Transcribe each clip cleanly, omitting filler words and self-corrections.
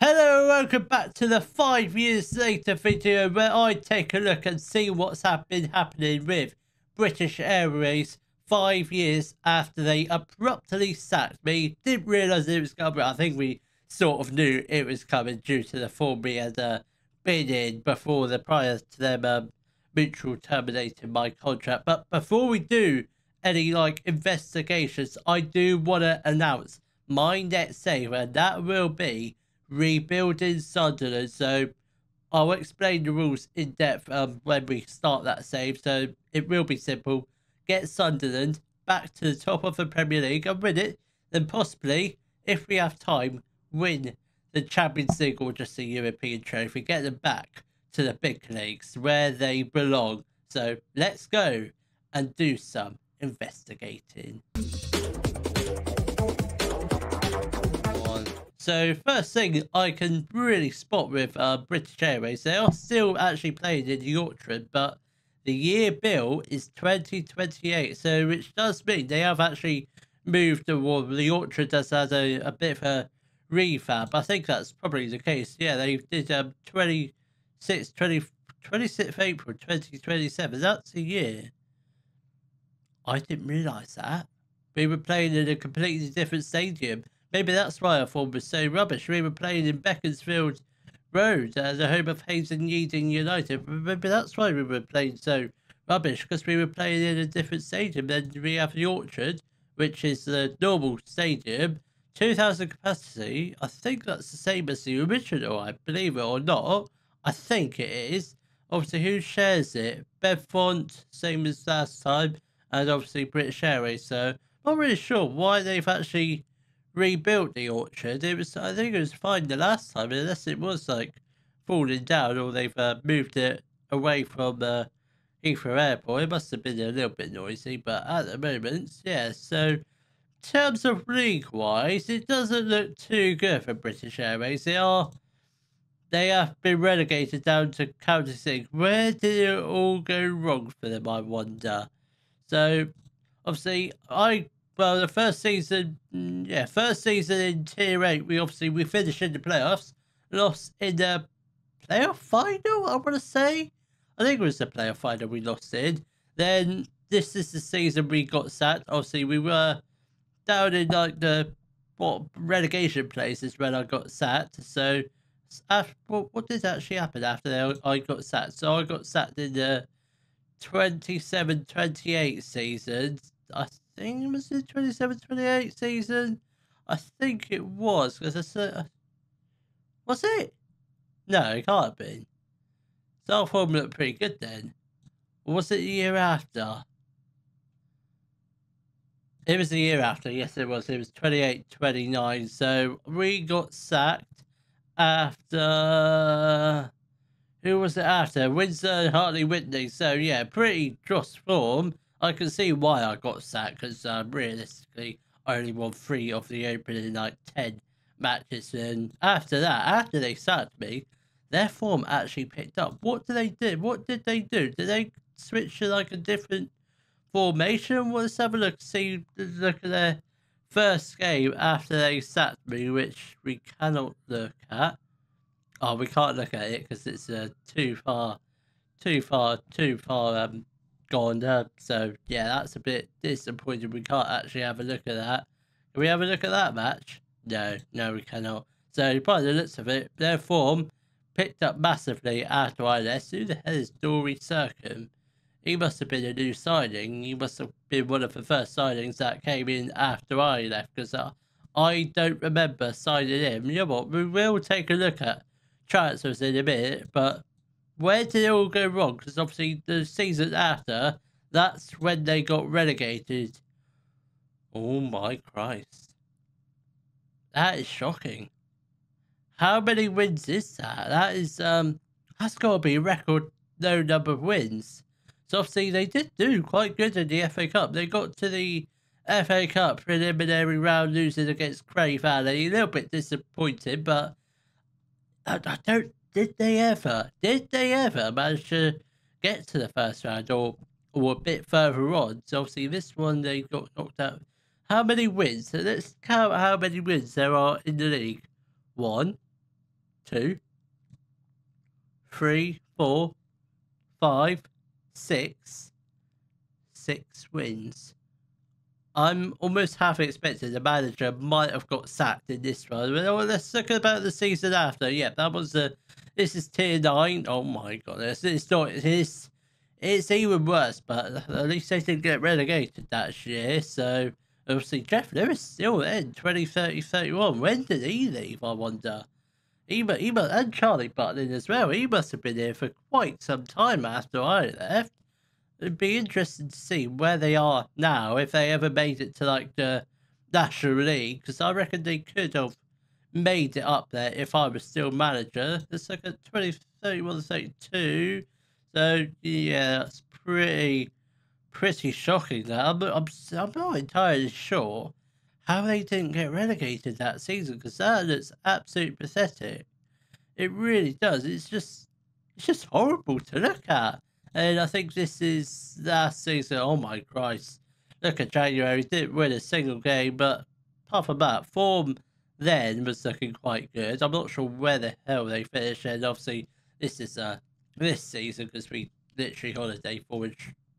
Hello, welcome back to the 5 years later video where I take a look and see what's been happening with British Airways 5 years after they abruptly sacked me. Didn't realise it was coming. I think we sort of knew it was coming due to the form we had been in before prior to them mutual terminating my contract. But before we do any investigations, I do want to announce my next save, and that will be rebuilding Sunderland. So I'll explain the rules in depth when we start that save. So it will be simple. Get Sunderland back to the top of the Premier League and win it. Then possibly, if we have time, win the Champions League or just the European trophy. Get them back to the big leagues where they belong. So let's go and do some investigating. So first thing I can really spot with British Airways, they are still actually playing in Yorkshire, but the year bill is 2028, so which does mean they have actually moved the Yorkshire does have a bit of a refab. I think that's probably the case. Yeah, they did 26th April 2027. That's the year. I didn't realise that. We were playing in a completely different stadium. Maybe that's why our form was so rubbish. We were playing in Beaconsfield Road, the home of Hayes and Yeading United. Maybe that's why we were playing so rubbish, because we were playing in a different stadium. Then we have the Orchard, which is the normal stadium, 2,000 capacity. I think that's the same as the original, I believe it or not. I think it is. Obviously, who shares it? Bedfont, same as last time, and obviously British Airways. So, not really sure why they've actually rebuilt the Orchard. I think it was fine the last time, unless it was falling down or they've moved it away from Heathrow Airport. It must have been a little bit noisy, but at the moment, yeah. So in terms of league wise, it doesn't look too good for British Airways. They have been relegated down to County League. Where did it all go wrong for them, I wonder? So obviously well, the first season in Tier 8, we finished in the playoffs, lost in the playoff final, I want to say. I think it was the playoff final we lost in. Then this is the season we got sacked. Obviously, we were down in the relegation places when I got sacked. So, what did actually happen after I got sacked? So I got sacked in the 27-28 season. I think it was the 27-28 season. I think it was, because was it? No, it can't have been. So our form looked pretty good then. Or was it the year after? It was the year after, yes it was. It was 28-29. So we got sacked after... Who was it after? Windsor and Hartley Whitney. So yeah, pretty dross form. I can see why I got sacked, because realistically, I only won 3 of the opening 10 matches. And after that, after they sacked me, their form actually picked up. What did they do? What did they do? Did they switch to a different formation? Let's have a look. Look at their first game after they sacked me, which we cannot look at. Oh, we can't look at it because it's too far gone. So yeah, that's a bit disappointing. We can't actually have a look at that. Can we have a look at that match? No, we cannot. So by the looks of it, their form picked up massively after I left. Who the hell is Dory Circum? He must have been a new signing. He must have been one of the first signings that came in after I left, because I don't remember signing him. You know what? We will take a look at transfers in a minute, but where did it all go wrong? Because obviously the season after, that's when they got relegated. Oh my Christ. That is shocking. How many wins is that? That is, that's got to be a record low number of wins. So obviously they did do quite good in the FA Cup. They got to the FA Cup preliminary round losing against Cray Valley. A little bit disappointed, but I don't... Did they ever manage to get to the first round or a bit further on? So obviously this one they got knocked out. How many wins? So let's count how many wins there are in the league. 1, 2, 3, 4, 5, 6. 6 wins. I'm almost half expecting the manager might have got sacked in this one. Well, let's look about the season after. Yeah, that was the. This is tier 9. Oh my goodness, it's not. It's even worse. But at least they didn't get relegated that year. So obviously Jeff Lewis still in 2030, 31. When did he leave? I wonder. He and Charlie Button as well. He must have been here for quite some time after I left. It'd be interesting to see where they are now, if they ever made it to like the National League, because I reckon they could have made it up there if I was still manager. It's like at 2031, 32. So yeah, that's pretty shocking. Now I'm not entirely sure how they didn't get relegated that season, because that looks absolutely pathetic. It really does. It's just horrible to look at. And I think this is last season. Oh my Christ. Look at January. Didn't win a single game, but apart from that, form then was looking quite good. I'm not sure where the hell they finished. And obviously, this is this season, because we literally holiday forward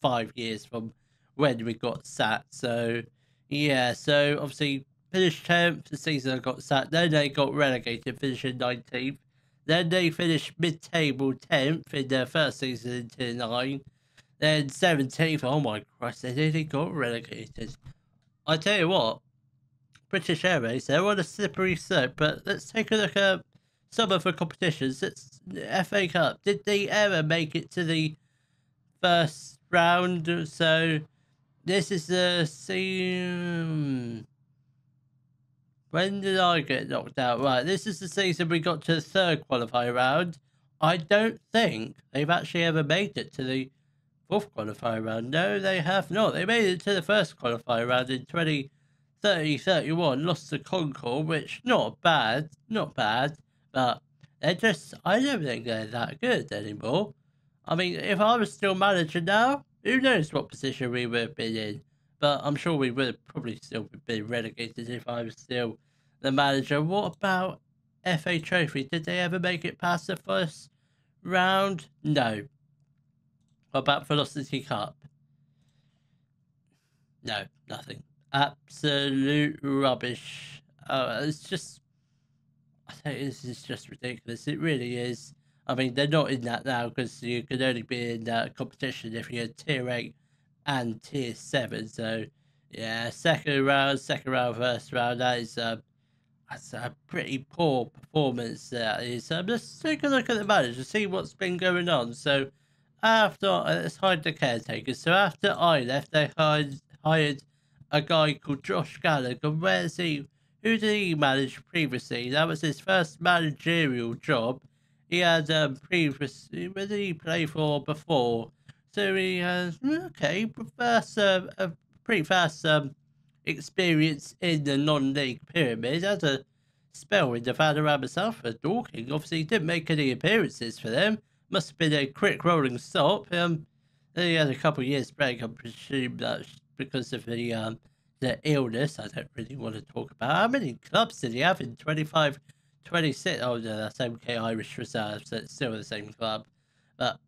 5 years from when we got sacked. So, yeah. So, obviously, finished 10th. The season I got sacked. Then they got relegated, finishing 19th. Then they finished mid-table 10th in their first season in Tier 9. Then 17th. Oh my Christ, they nearly got relegated. I tell you what, British Airways, they're on a slippery slope. But let's take a look at some of the competitions. It's FA Cup. Did they ever make it to the first round? So this is the season. When did I get knocked out? Right, this is the season we got to the third qualifying round. I don't think they've actually ever made it to the fourth qualifying round. No, they have not. They made it to the first qualifying round in 2030, 31. Lost to Concord, which not bad, but they're just, I don't think they're that good anymore. I mean, if I was still manager now, who knows what position we would have been in. But I'm sure we would have probably still been relegated if I was still the manager. What about FA Trophy? Did they ever make it past the first round? No. What about Velocity Cup? No, nothing. Absolute rubbish. It's just, I think this is just ridiculous. It really is. I mean, they're not in that now, because you can only be in that competition if you're Tier 8 and Tier 7. So yeah, second round, first round, that's a pretty poor performance. That is. Let's take a look at the manager, see what's been going on. So after, let's hide the caretakers. So after I left, they hired a guy called Josh Gallagher. Where's he? Who did he manage previously? That was his first managerial job. He had previously, where did he play for before? So he has, okay, a pretty fast experience in the non-league pyramid. Had a spell in the Vanderama South for Dorking. Obviously, he didn't make any appearances for them. Must have been a quick rolling stop. Then he had a couple of years break. I presume that's because of the illness. I don't really want to talk about. How many clubs did he have in 25, 26? Oh, no, that's MK Irish Reserve, so it's still the same club. But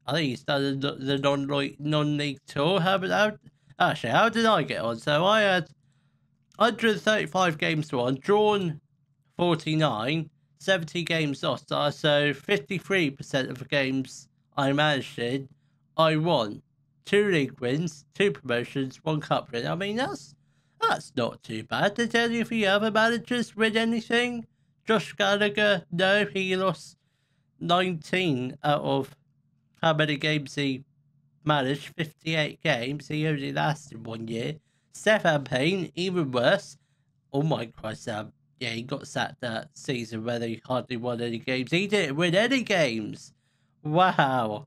I think he's done the non-league tour. How did I get on? So I had 135 games to on, drawn 49, 70 games lost. So 53% of the games I managed in, I won. 2 league wins, 2 promotions, 1 cup win. I mean, that's not too bad. Did any of the other managers win anything? Josh Gallagher, no, he lost 19 out of how many games he managed? 58 games. He only lasted 1 year. Stefan Payne, even worse. Oh my Christ, yeah, he got sacked that season where he hardly won any games. He didn't win any games. Wow.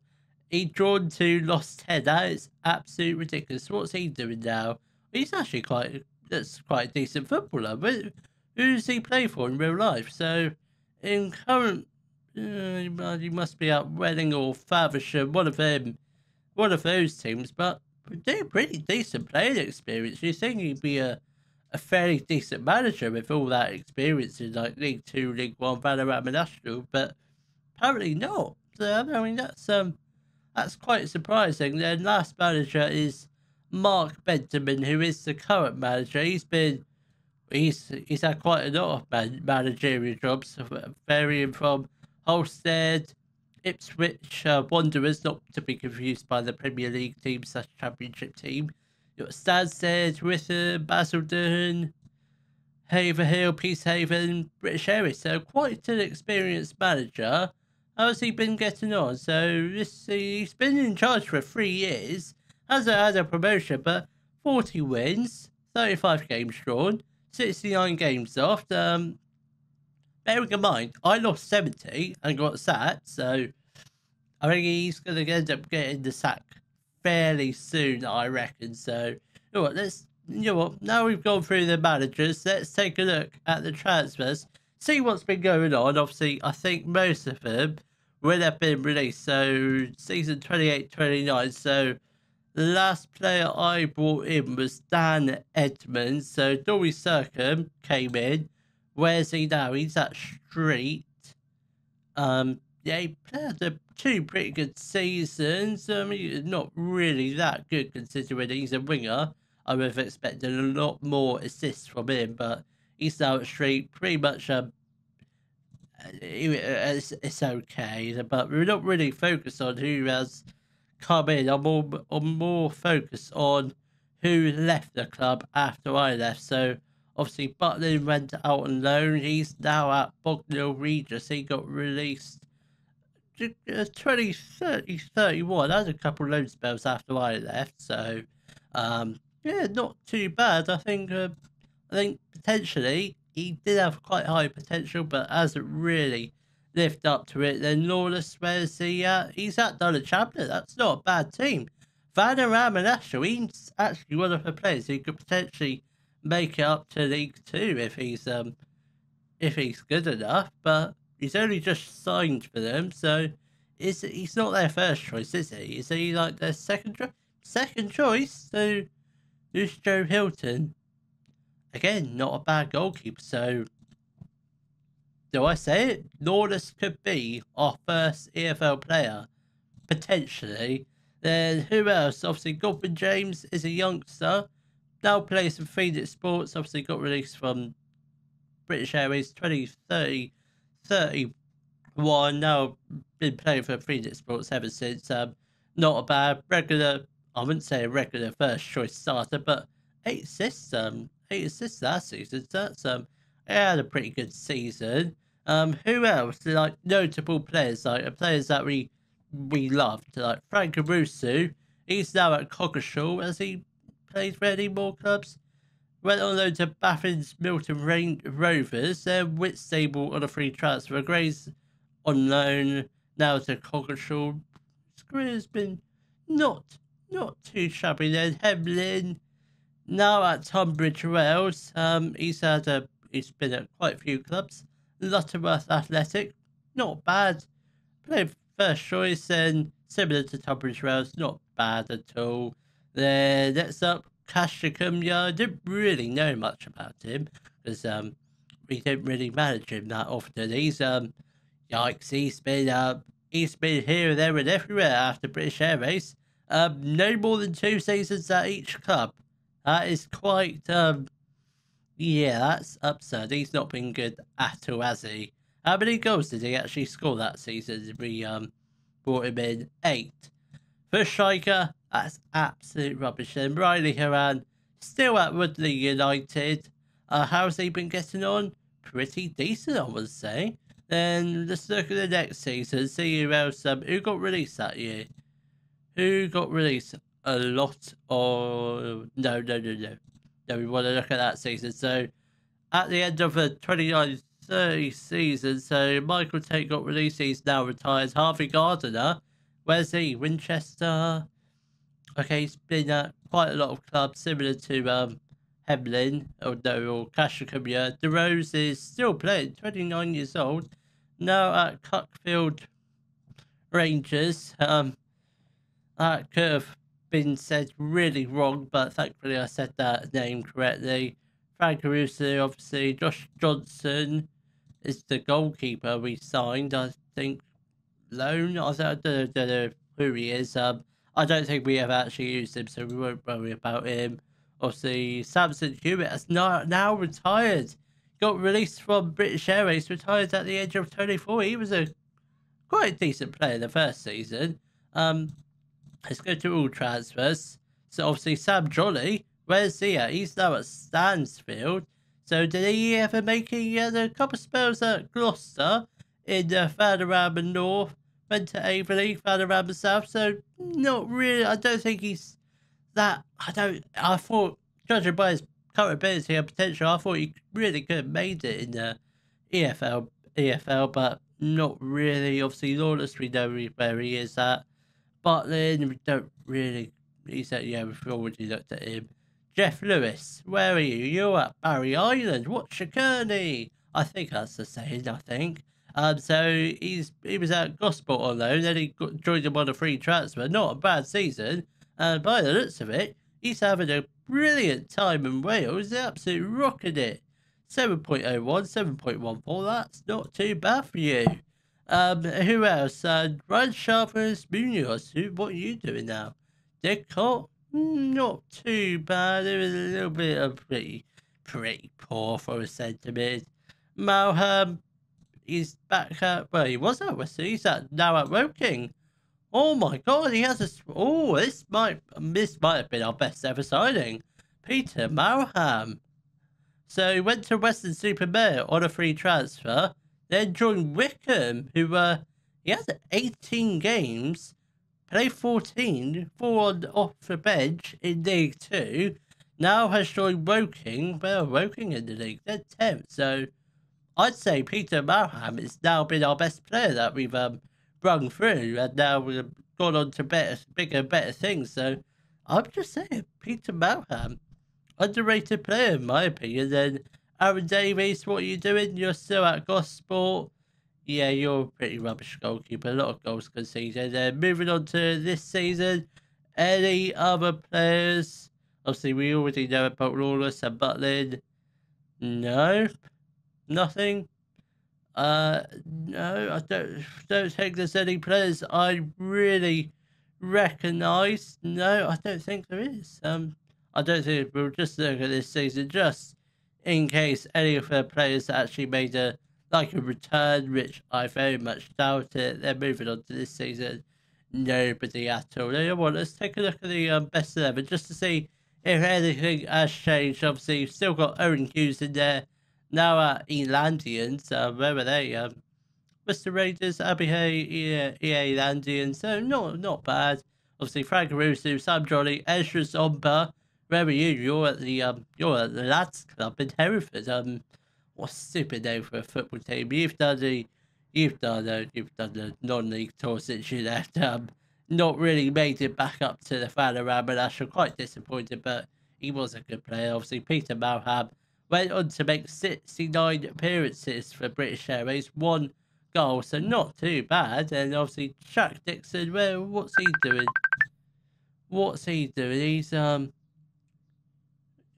He drawn 2, lost 10. That is absolutely ridiculous. What's he doing now? He's actually quite a decent footballer. But who does he play for in real life? So, in current, he must be out Reading or Faversham, one of those teams. But they're pretty decent playing experience. You think he'd be a a fairly decent manager with all that experience in like League Two, League One, Valorant National, but apparently not. So I mean that's quite surprising. Their last manager is Mark Benjamin, who is the current manager. He's had quite a lot of managerial jobs, varying from Holstead, Ipswich, Wanderers, not to be confused by the Premier League team / Championship team. You've got Stansted, Witham, Basildon, Haverhill, Peacehaven, British Airways. So quite an experienced manager. How's he been getting on? So he's been in charge for 3 years. Hasn't had a promotion, but 40 wins, 35 games drawn, 69 games off. Bearing in mind, I lost 70 and got sacked, so I think he's going to end up getting the sack fairly soon, I reckon. So, now we've gone through the managers, let's take a look at the transfers, see what's been going on. Obviously, I think most of them will have been released. So, season 28-29. So, the last player I brought in was Dan Edmonds. So, Dory Circum came in. Where's he now? He's at Street. He played 2 pretty good seasons. He's not really that good considering he's a winger. I would have expected a lot more assists from him, but he's now at Street. Pretty much, it's okay, but we're not really focused on who has come in. I'm more focused on who left the club after I left. So obviously Butlin went out on loan. He's now at Bognor Regis. He got released 2031. Had a couple loan spells after I left. So not too bad. I think potentially he did have quite high potential, but hasn't really lived up to it. Then Lawless, where's he at? He's at Dulwich Champion. That's not a bad team. Vanarama National, he's actually one of the players who could potentially make it up to League Two if he's good enough. But he's only just signed for them, so he's not their first choice, is he? Is he like their second choice? So who's Joe Hilton? Again, not a bad goalkeeper. So do I say it? Lawless could be our first EFL player, potentially. Then who else? Obviously, Godwin James is a youngster. Now plays for Phoenix Sports. Obviously, got released from British Airways 2031. Now been playing for Phoenix Sports ever since. Not a bad regular. I wouldn't say a regular first choice starter, but 8 assists. 8 assists last season. So that's he had a pretty good season. Who else? Like notable players, like players that we loved, like Frank Arusu. He's now at Coggeshall as he played for any more clubs. Went on loan to Baffin's Milton Rovers. Whitstable on a free transfer. Gray's on loan now to Coggeshall. His career's been not too shabby then. Hemlin now at Tunbridge Wells. He's been at quite a few clubs. Lutterworth Athletic, not bad. Played first choice and similar to Tunbridge Wells, not bad at all. Then next up, Cashicum. Yeah, I didn't really know much about him because we didn't really manage him that often. He's yikes, he's been here, there, and everywhere after British Airways. No more than 2 seasons at each club. That is quite that's absurd. He's not been good at all, has he? How many goals did he actually score that season? We brought him in 8. For striker, that's absolute rubbish. Then Riley Horan, still at Woodley United. How's he been getting on? Pretty decent, I would say. Then let's look at the next season, see who else who got released that year. Who got released? A lot of no. We want to look at that season. So at the end of the 29-30 season, so Michael Tate got released. He's now retired. Harvey Gardiner, where's he? Winchester. Okay, he's been at quite a lot of clubs, similar to Hemlin or Cashicum. Yeah, DeRose is still playing, 29 years old, now at Cuckfield Rangers. That could have been said really wrong, but thankfully I said that name correctly. Frank Caruso, obviously. Josh Johnson is the goalkeeper we signed, I think. Loan. I don't know who he is. I don't think we ever actually used him, so we won't worry about him. Obviously, Samson Hewitt has now retired. Got released from British Airways, retired at the age of 24. He was a quite decent player the first season. Let's go to all transfers. So obviously Sam Jolly, where's he at? He's now at Stansfield. So did he ever make a couple of spells at Gloucester in Vanderham and North? Went to Averley, Vanderham and South. So not really. I don't think he's that. I thought, judging by his current ability and potential, I thought he really could have made it in the EFL, but not really. Obviously, Lawless, we know where he is at. But then we don't really. He said, yeah, we've already looked at him. Jeff Lewis, where are you? You're at Barry Island. What's your journey? I think that's the saying, I think. So he was at Gosport on loan, then he joined him on a free transfer. Not a bad season. And by the looks of it, he's having a brilliant time in Wales. He's absolutely rocking it. 7.01, 7.14. That's not too bad for you. Who else? Ryan Sharpers Munoz. What are you doing now? Dick Cott? Not too bad. It was a little bit of pretty poor for a centre-mid. Malham, he's back at, well, he was at West. He's now at Woking. Oh my God, he has a. Oh, this might have been our best ever signing, Peter Malham. So he went to Western-super-Mare on a free transfer, then joined Wickham, who he has 18 games, played 14, 4 on off the bench in League 2. Now has joined Woking. Well, Woking in the league, they're 10th. So I'd say Peter Malham has now been our best player that we've rung through, and now we've gone on to bigger, better things. So I'm just saying, Peter Malham, underrated player in my opinion. Then Aaron Davies, what are you doing? You're still at Gosport. Yeah, you're a pretty rubbish goalkeeper. A lot of goals conceded. Then moving on to this season, any other players? Obviously, we already know about Lawless and Butlin. No, nothing. No, I don't think there's any players I really recognise. No, I don't think there is. I don't think we'll just look at this season just in case any of the players actually made a return, which I very much doubt it. They're moving on to this season. Nobody at all. Well, let's take a look at the best 11 just to see if anything has changed. Obviously, you've still got Owen Hughes in there. Now at Elandians, where were they? Mr. Raiders, Abbey Hay, Elandians. So not bad. Obviously, Frank Caruso, Sam Jolly, Ezra Zomba. Where are you? You're at the lads club in Hereford. What a stupid name for a football team. You've done the non-league tour since you left. Not really made it back up to the Vanderham, and I'm quite disappointed. But he was a good player. Obviously, Peter Malham went on to make 69 appearances for British Airways, 1 goal, so not too bad. And obviously, Jack Dixon, well, what's he doing?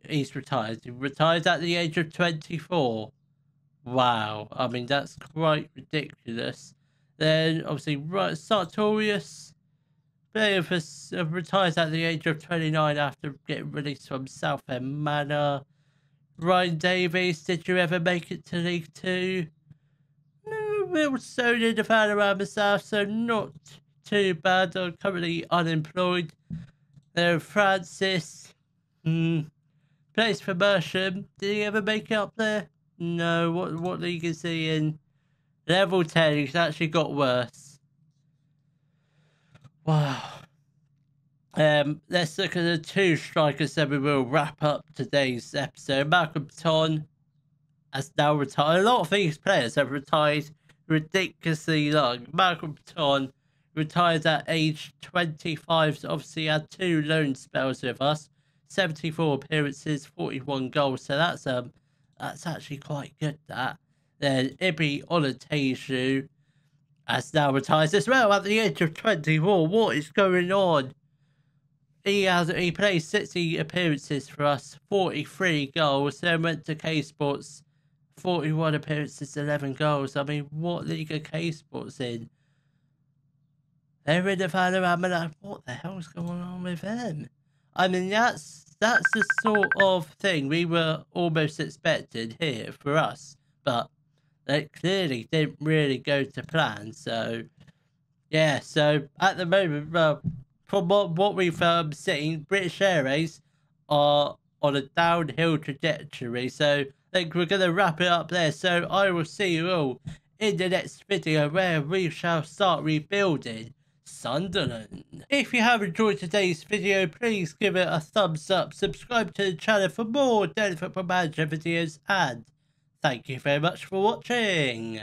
He's retired. He retired at the age of 24. Wow. I mean, that's quite ridiculous. Then, obviously, Sartorius, player retired at the age of 29 after getting released from Southend Manor. Ryan Davies, did you ever make it to League 2? No, Will Stone in the Vanderham South, so not too bad. I'm currently unemployed. Then Francis, plays for Mersham. Did he ever make it up there? No. What league is he in? Level 10. He's actually got worse. Wow. Let's look at the 2 strikers, then we will wrap up today's episode. Malcolm Ton has now retired. A lot of these players have retired ridiculously young. Malcolm Ton retired at age 25. So obviously had 2 loan spells with us. 74 appearances, 41 goals. So that's actually quite good, that. Then Ibi Olateju has now retired as well at the age of 24. What is going on? He played 60 appearances for us, 43 goals. Then went to K Sports, 41 appearances, 11 goals. I mean, what league are K Sports in? They're in the Valorant. I'm like, what the hell's going on with them? I mean, that's the sort of thing we were almost expected here for us, but it clearly didn't really go to plan. So yeah, so at the moment, from what we've seen, British Airways are on a downhill trajectory. So I think we're going to wrap it up there. So I will see you all in the next video where we shall start rebuilding Sunderland. If you have enjoyed today's video, please give it a thumbs up, subscribe to the channel for more Daily Football Manager videos, and thank you very much for watching.